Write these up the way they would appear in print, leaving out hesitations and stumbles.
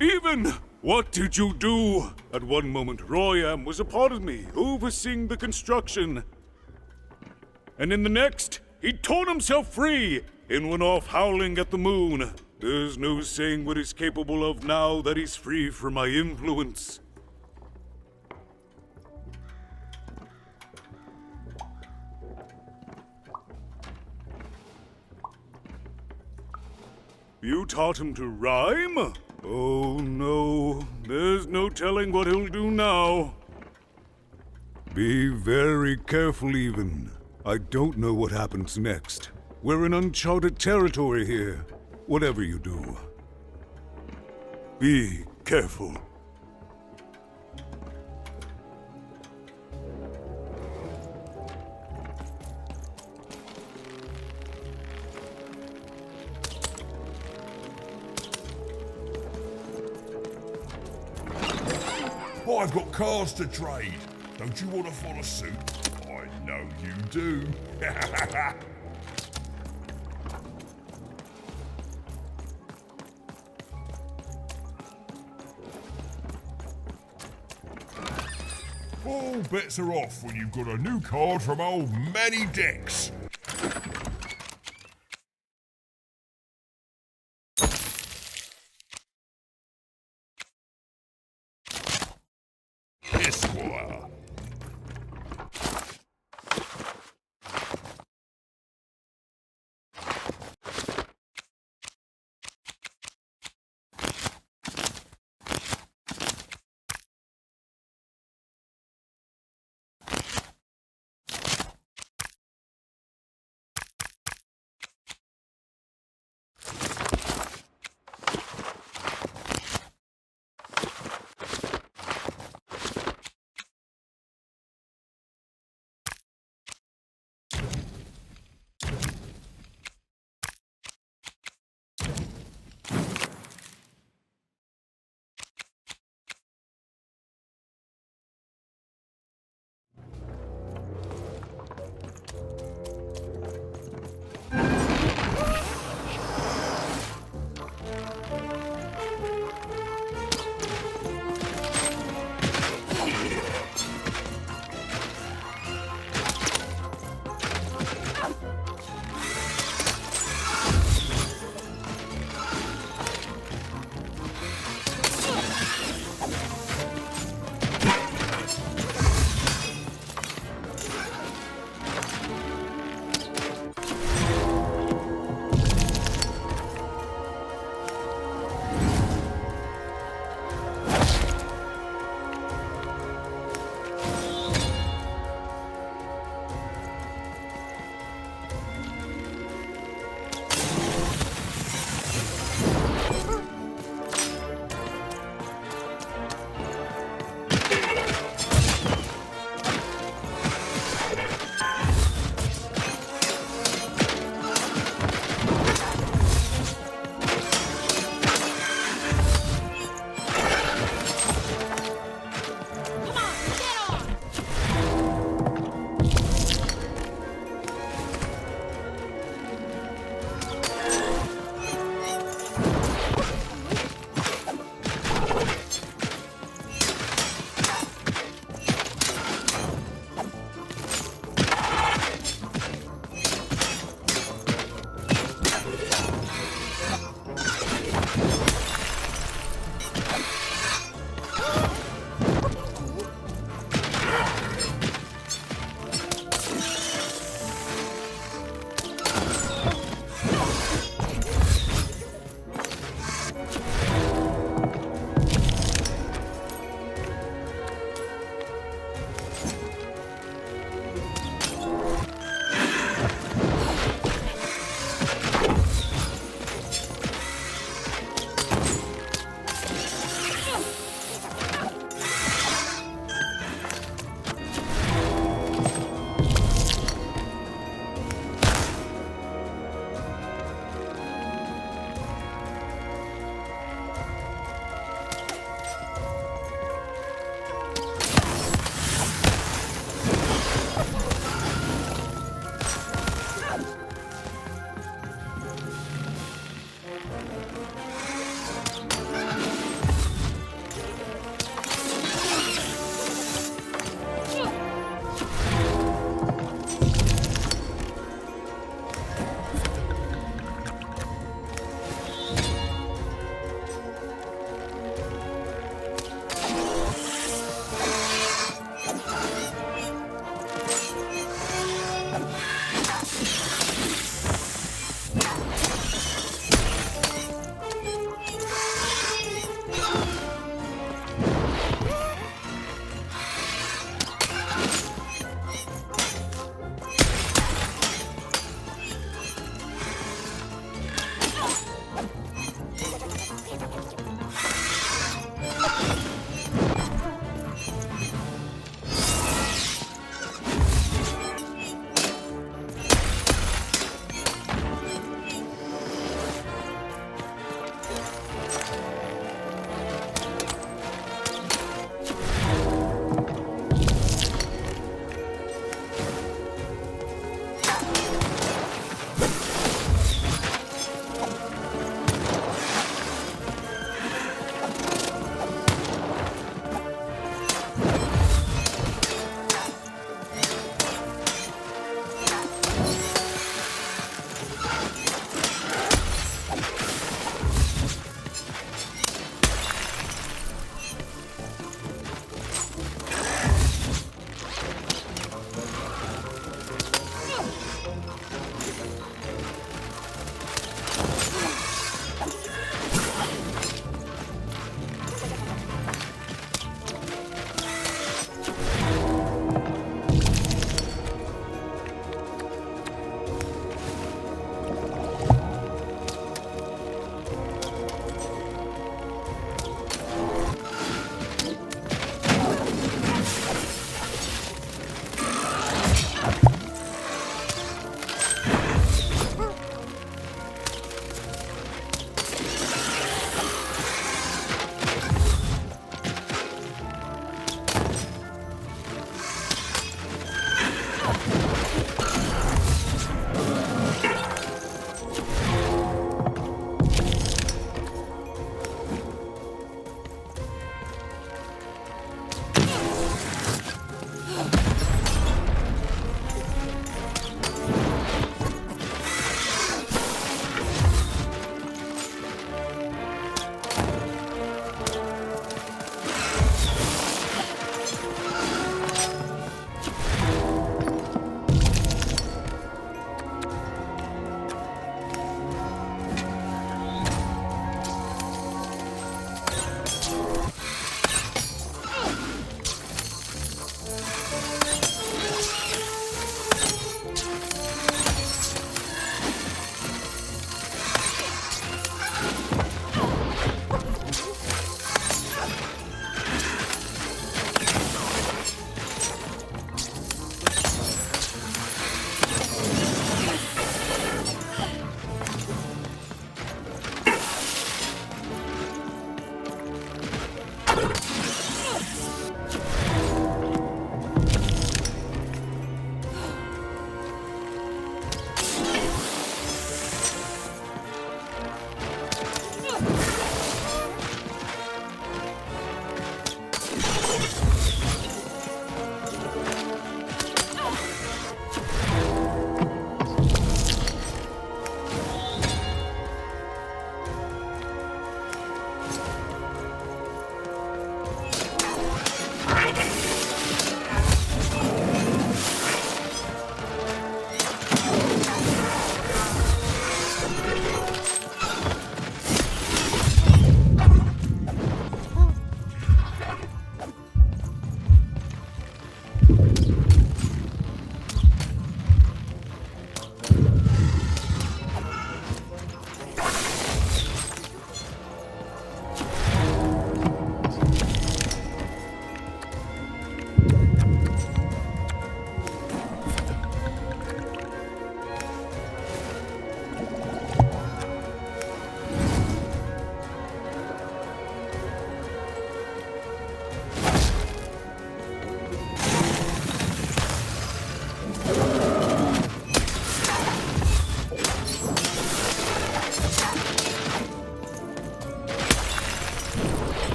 Even! What did you do? At one moment, Royam was a part of me, overseeing the construction. And in the next, he torn himself free and went off howling at the moon. There's no saying what he's capable of now that he's free from my influence. You taught him to rhyme? Oh no, there's no telling what he'll do now. Be very careful, even. I don't know what happens next. We're in uncharted territory here. Whatever you do, be careful. I've got cars to trade. Don't you want to follow suit? I know you do. All bets are off when you've got a new card from old Manny Dex. Esquire.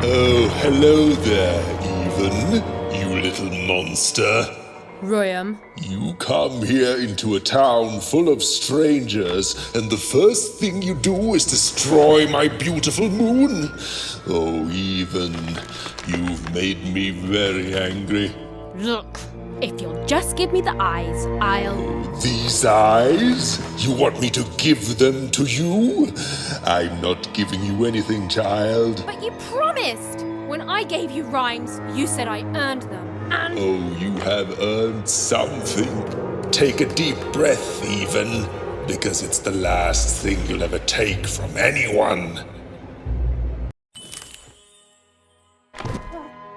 Oh, hello there, Even, you little monster. Royam. You come here into a town full of strangers, and the first thing you do is destroy my beautiful moon? Oh, Even, you've made me very angry. Look, if you'll just give me the eyes, I'll... These eyes? You want me to give them to you? I'm not giving you anything, child. But you promised! When I gave you rhymes, you said I earned them, and... Oh, you have earned something. Take a deep breath, Even, because it's the last thing you'll ever take from anyone.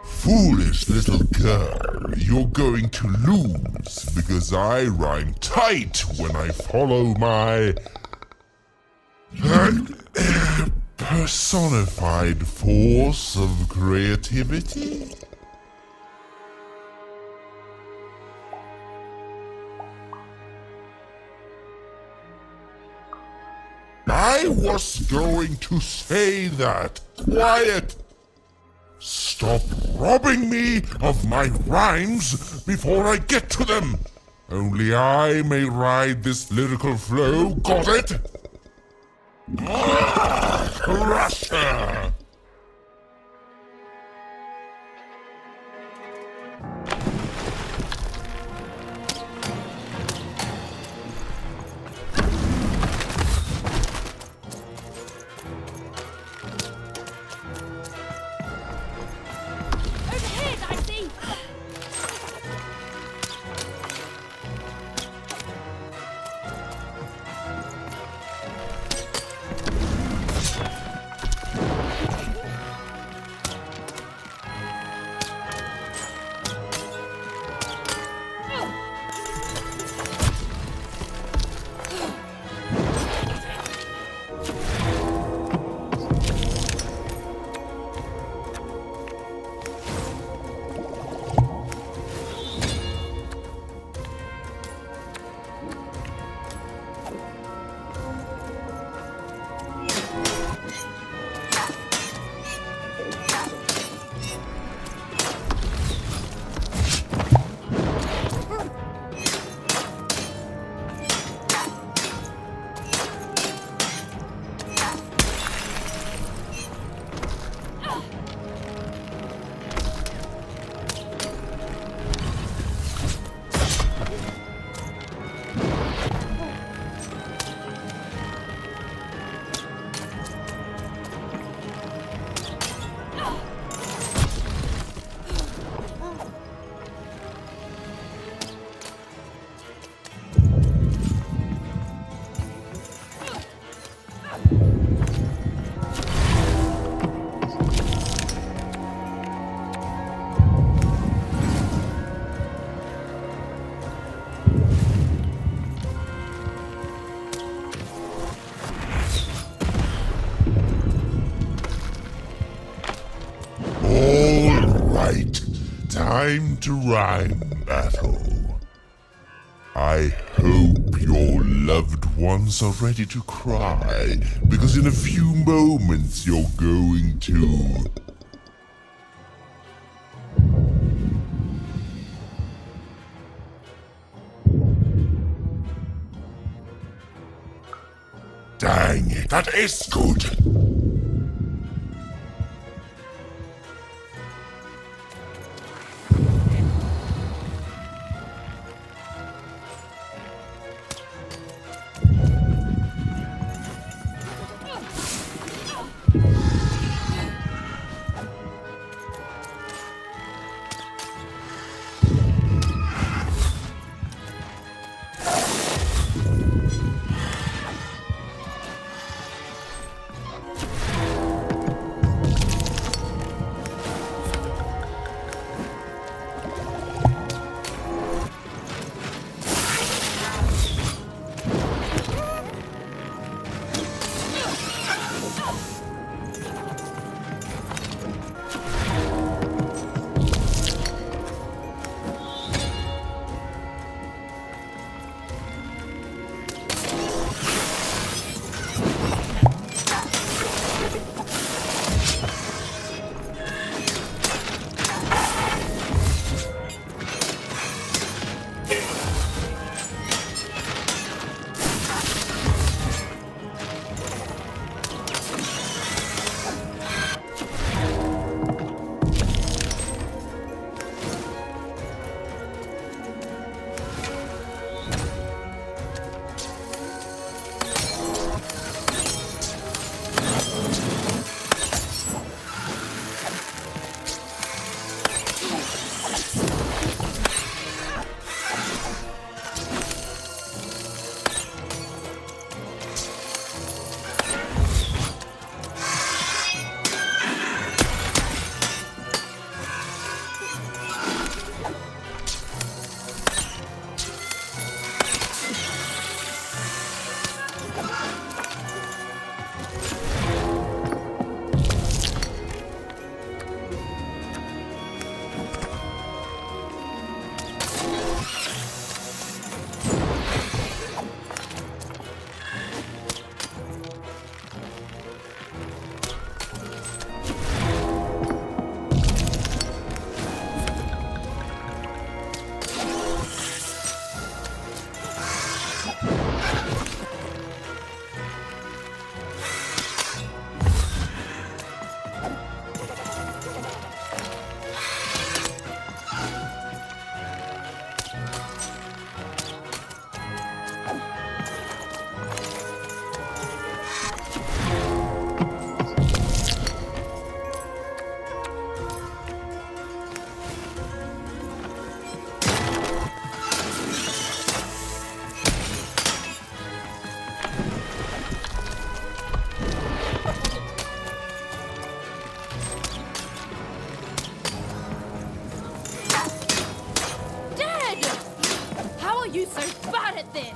Foolish little girl, you're going to lose, because I rhyme tight when I follow my... personified force of creativity? I was going to say that. Quiet! Stop robbing me of my rhymes before I get to them. Only I may ride this lyrical flow, got it? Crusher! Overhead, I see! Time to rhyme battle. I hope your loved ones are ready to cry, because in a few moments you're going to... Dang it, that is good! You so bad at this!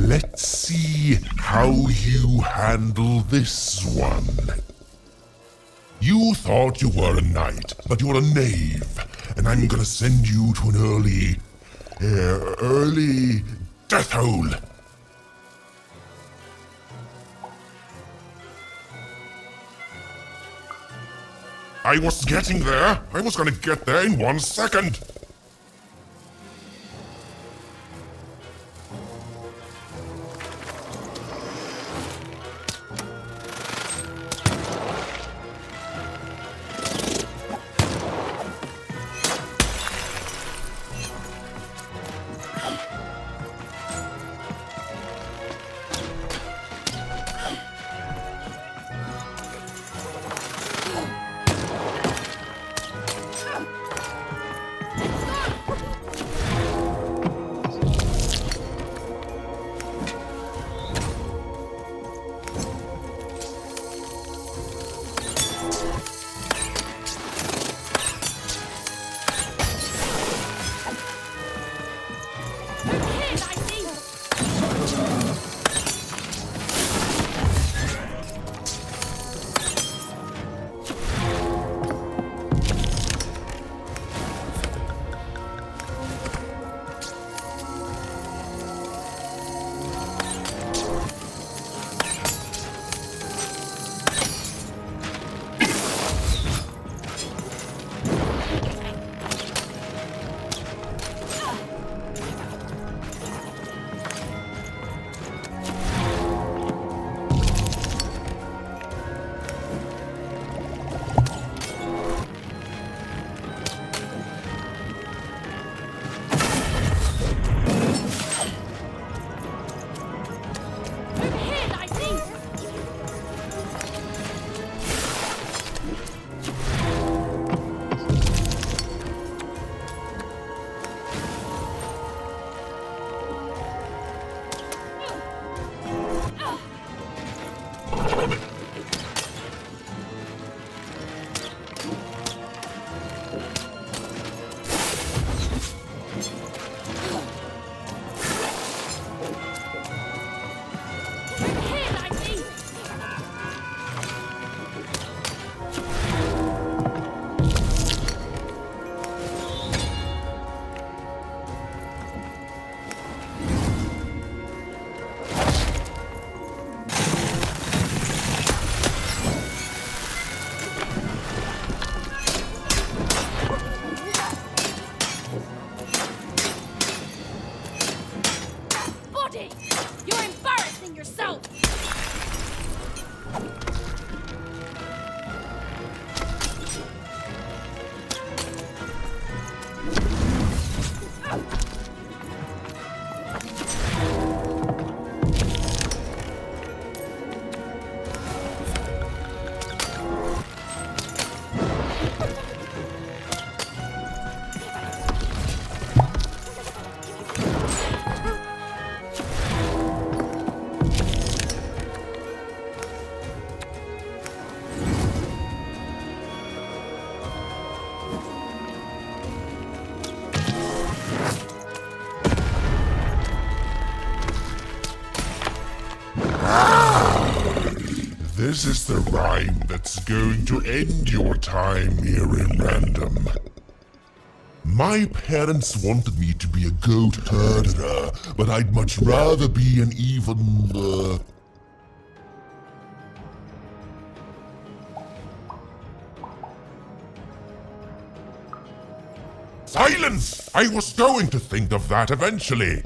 Let's see how you handle this one. You thought you were a knight, but you're a knave, and I'm gonna send you to an early death hole. I was getting there. I was gonna get there in 1 second. This is the rhyme that's going to end your time here in Random. My parents wanted me to be a goat herder, but I'd much rather be an even, Silence! I was going to think of that eventually.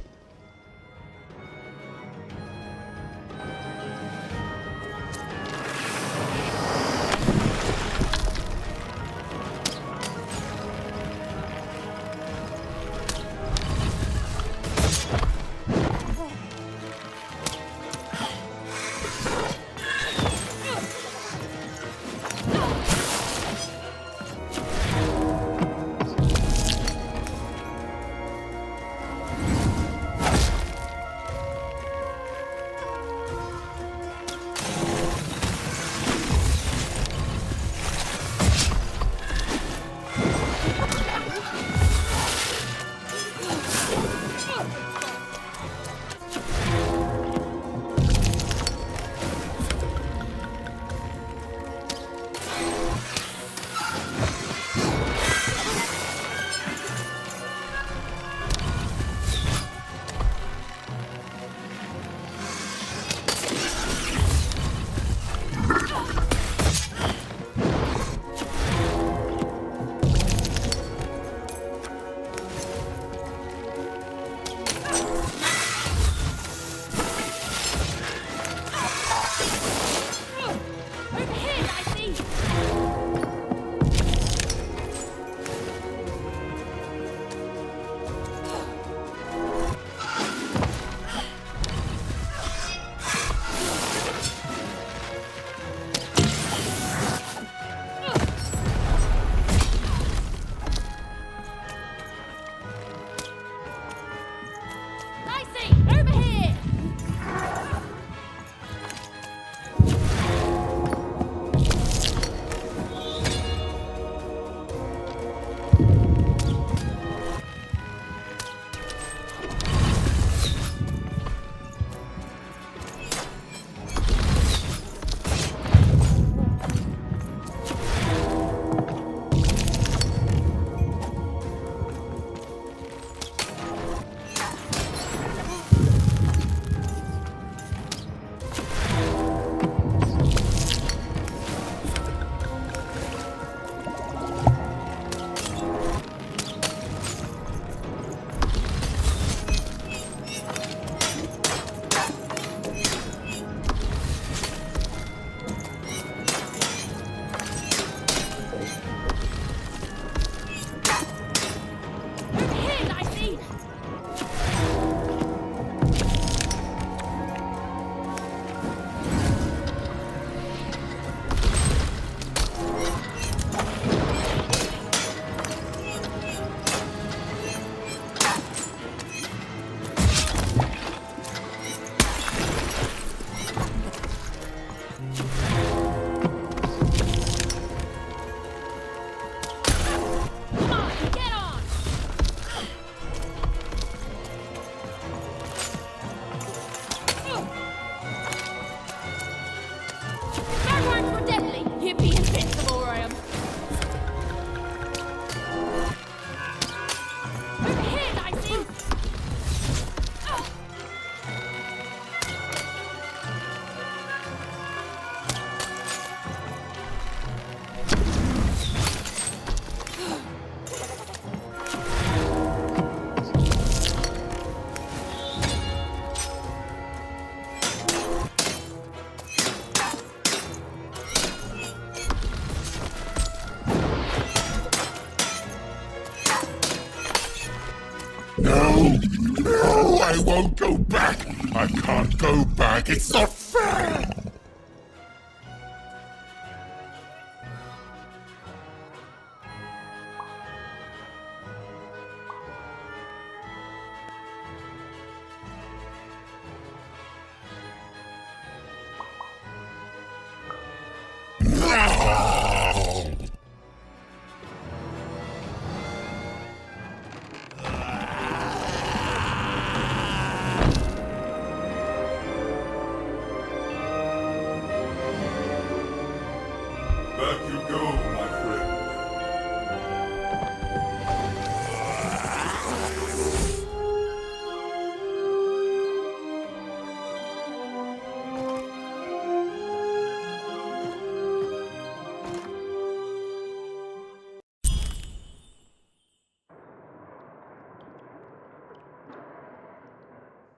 No, I won't go back. I can't go back. It's not fair.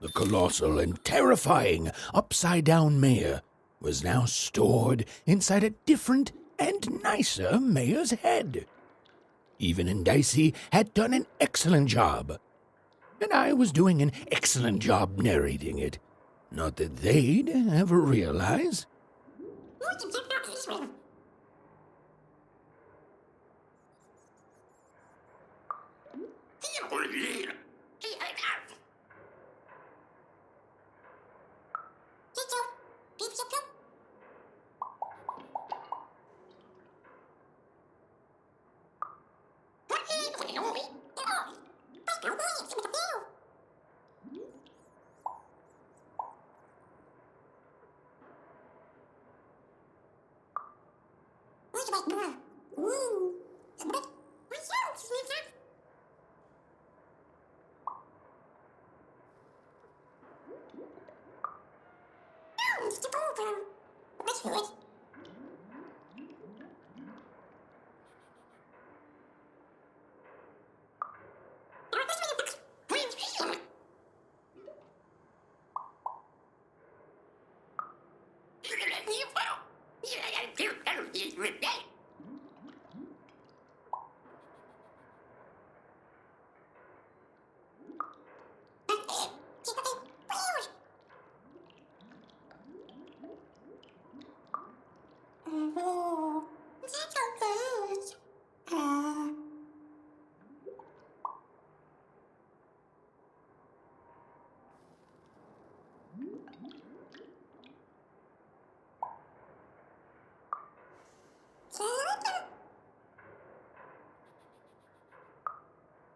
The colossal and terrifying upside-down mayor was now stored inside a different and nicer mayor's head. Even and Dicey had done an excellent job, and I was doing an excellent job narrating it. Not that they'd ever realize.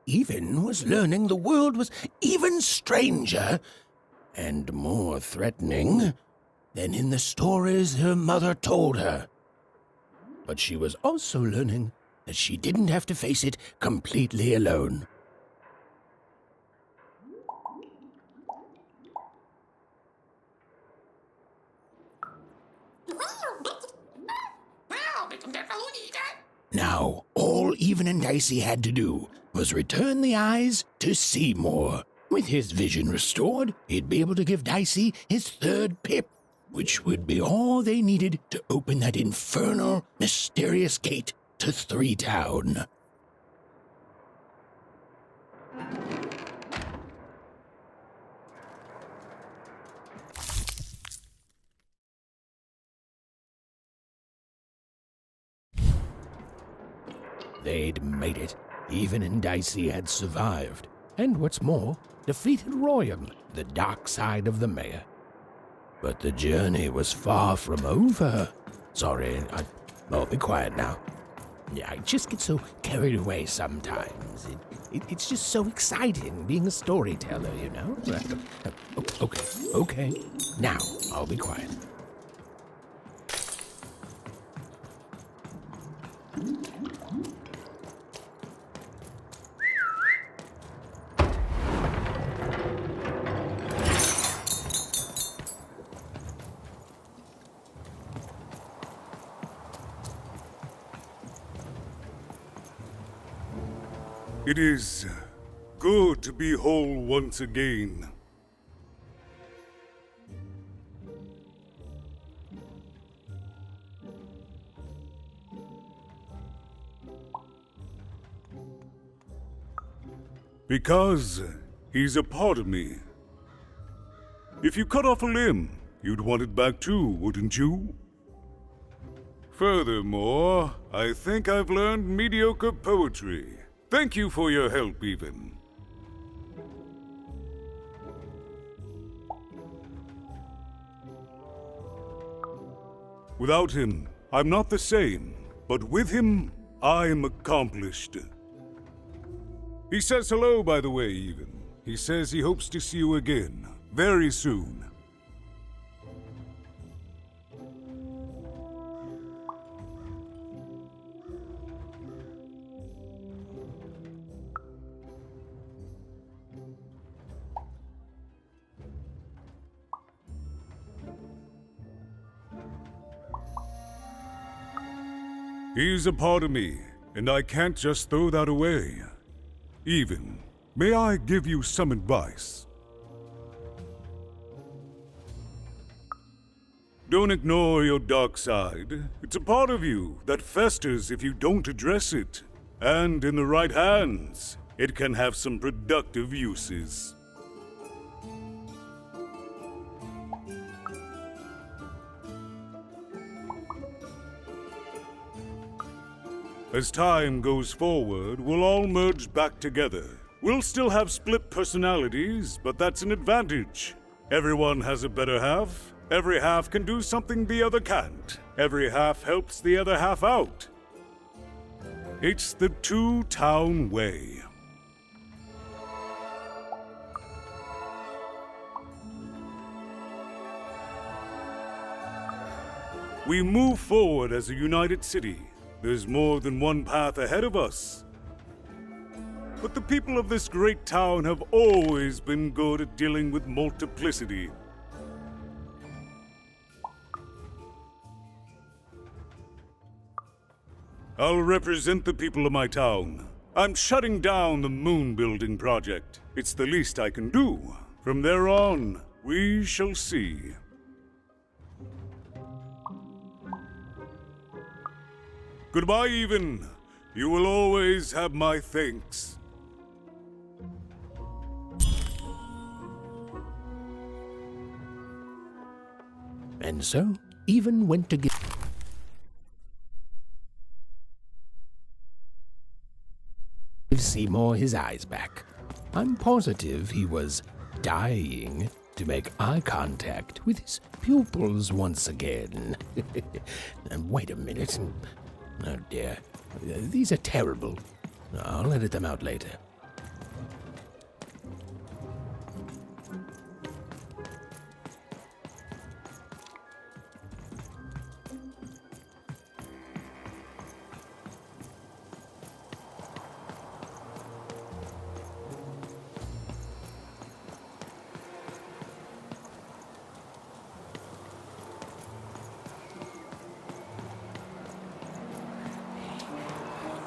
Even was learning the world was even stranger and more threatening than in the stories her mother told her. But she was also learning that she didn't have to face it completely alone. Now, all Even and Dicey had to do was return the eyes to Seemore. With his vision restored, he'd be able to give Dicey his third pip, which would be all they needed to open that infernal, mysterious gate to Three Town. They'd made it. Even and Dicey had survived. And what's more, defeated Royam, the dark side of the mayor. But the journey was far from over. Sorry, I'll be quiet now. Yeah, I just get so carried away sometimes. It's just so exciting being a storyteller, you know? Okay. Now, I'll be quiet. It is good to be whole once again. Because he's a part of me. If you cut off a limb, you'd want it back too, wouldn't you? Furthermore, I think I've learned mediocre poetry. Thank you for your help, Even. Without him, I'm not the same, but with him, I'm accomplished. He says hello, by the way, Even. He says he hopes to see you again, very soon. He's a part of me, and I can't just throw that away. Even, may I give you some advice? Don't ignore your dark side. It's a part of you that festers if you don't address it. And in the right hands, it can have some productive uses. As time goes forward, we'll all merge back together. We'll still have split personalities, but that's an advantage. Everyone has a better half. Every half can do something the other can't. Every half helps the other half out. It's the two-town way. We move forward as a united city. There's more than one path ahead of us. But the people of this great town have always been good at dealing with multiplicity. I'll represent the people of my town. I'm shutting down the moon building project. It's the least I can do. From there on, we shall see. Goodbye, Even. You will always have my thanks. And so, Even went to give Seemore his eyes back. I'm positive he was dying to make eye contact with his pupils once again. And wait a minute. Oh dear. These are terrible. I'll edit them out later.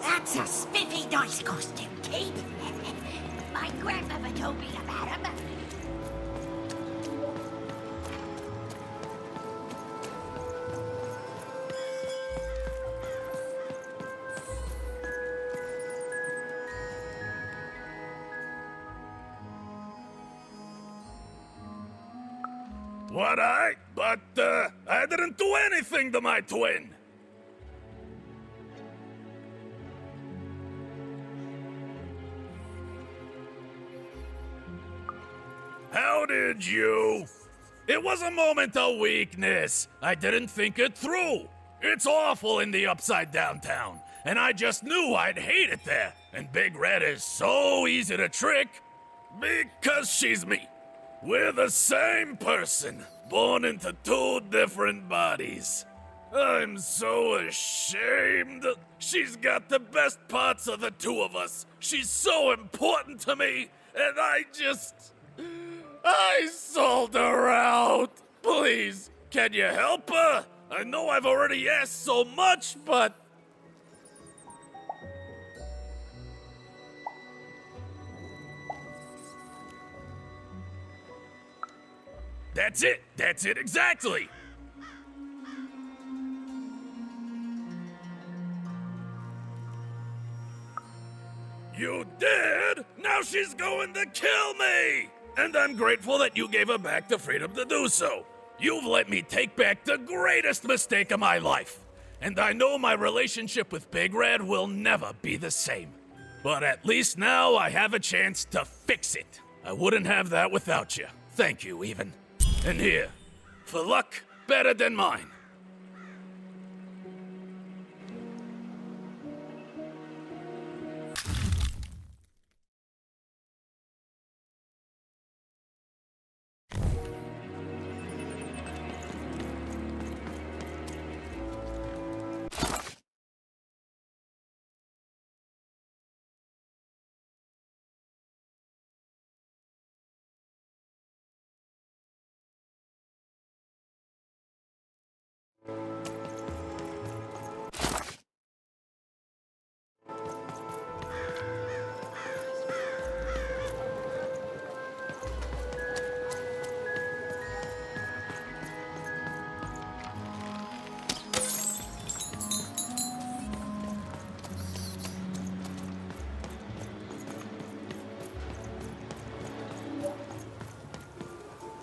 That's a spiffy nice costume, Keith. My grandmother told me about him. But I didn't do anything to my twin. How did you? It was a moment of weakness. I didn't think it through. It's awful in the upside down town, and I just knew I'd hate it there. And Big Red is so easy to trick because she's me. We're the same person, born into two different bodies. I'm so ashamed. She's got the best parts of the two of us. She's so important to me, and I sold her out. Please, can you help her? I know I've already asked so much, but... That's it exactly. You did? Now she's going to kill me! And I'm grateful that you gave her back the freedom to do so. You've let me take back the greatest mistake of my life. And I know my relationship with Big Red will never be the same. But at least now I have a chance to fix it. I wouldn't have that without you. Thank you, Even. And here, for luck better than mine.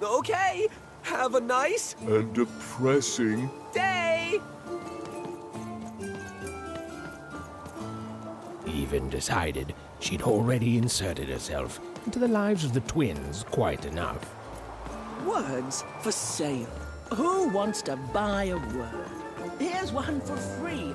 Okay, have a nice And depressing. day! Even decided she'd already inserted herself into the lives of the twins quite enough. Words for sale. Who wants to buy a word? Here's one for free.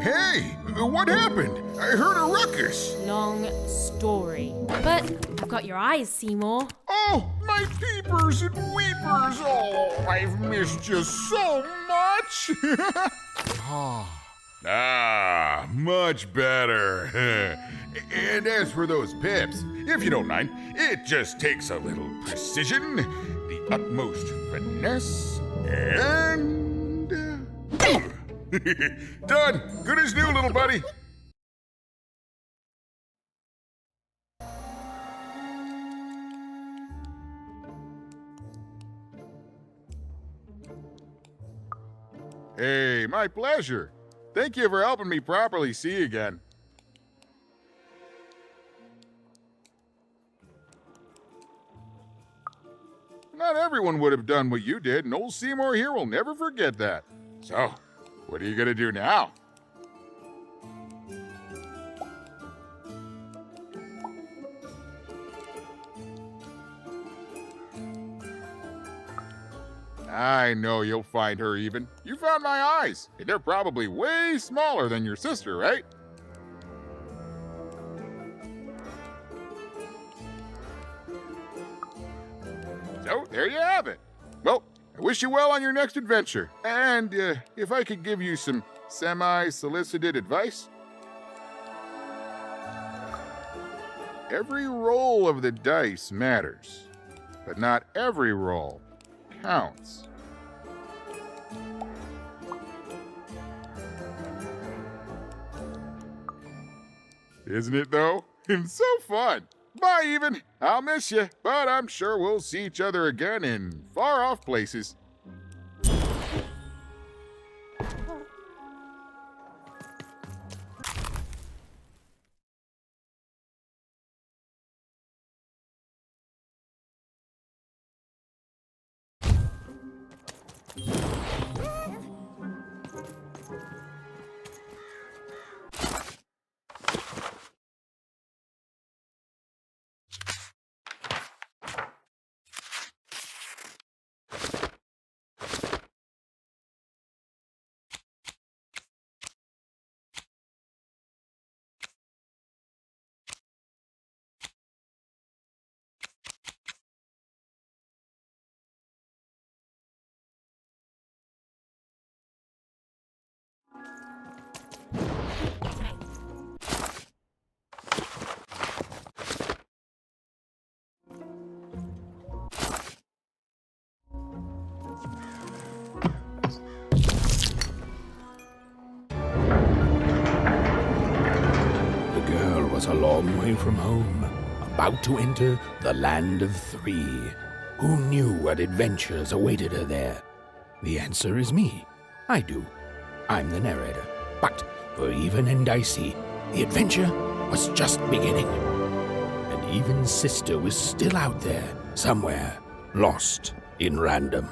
Hey, what happened? I heard a ruckus. Long story. But I've got your eyes, Seemore. Oh, my peepers and weepers. Oh, I've missed you so much. Much better. And as for those pips, if you don't mind, it just takes a little precision, the utmost finesse, and... Done. Good as new, little buddy. Hey, my pleasure. Thank you for helping me properly see again. Not everyone would have done what you did, and old Seemore here will never forget that. So, what are you gonna do now? I know you'll find her even. You found my eyes, and they're probably way smaller than your sister, right? So, there you have it. Well, I wish you well on your next adventure. And if I could give you some semi-solicited advice. Every roll of the dice matters, but not every roll counts. Isn't it, though? It's so fun. Bye, even. I'll miss you, but I'm sure we'll see each other again in far-off places. A long way from home, about to enter the land of three. Who knew what adventures awaited her there? The answer is me. I do. I'm the narrator. But for Even and Dicey, the adventure was just beginning. And Even's sister was still out there, somewhere, lost in random.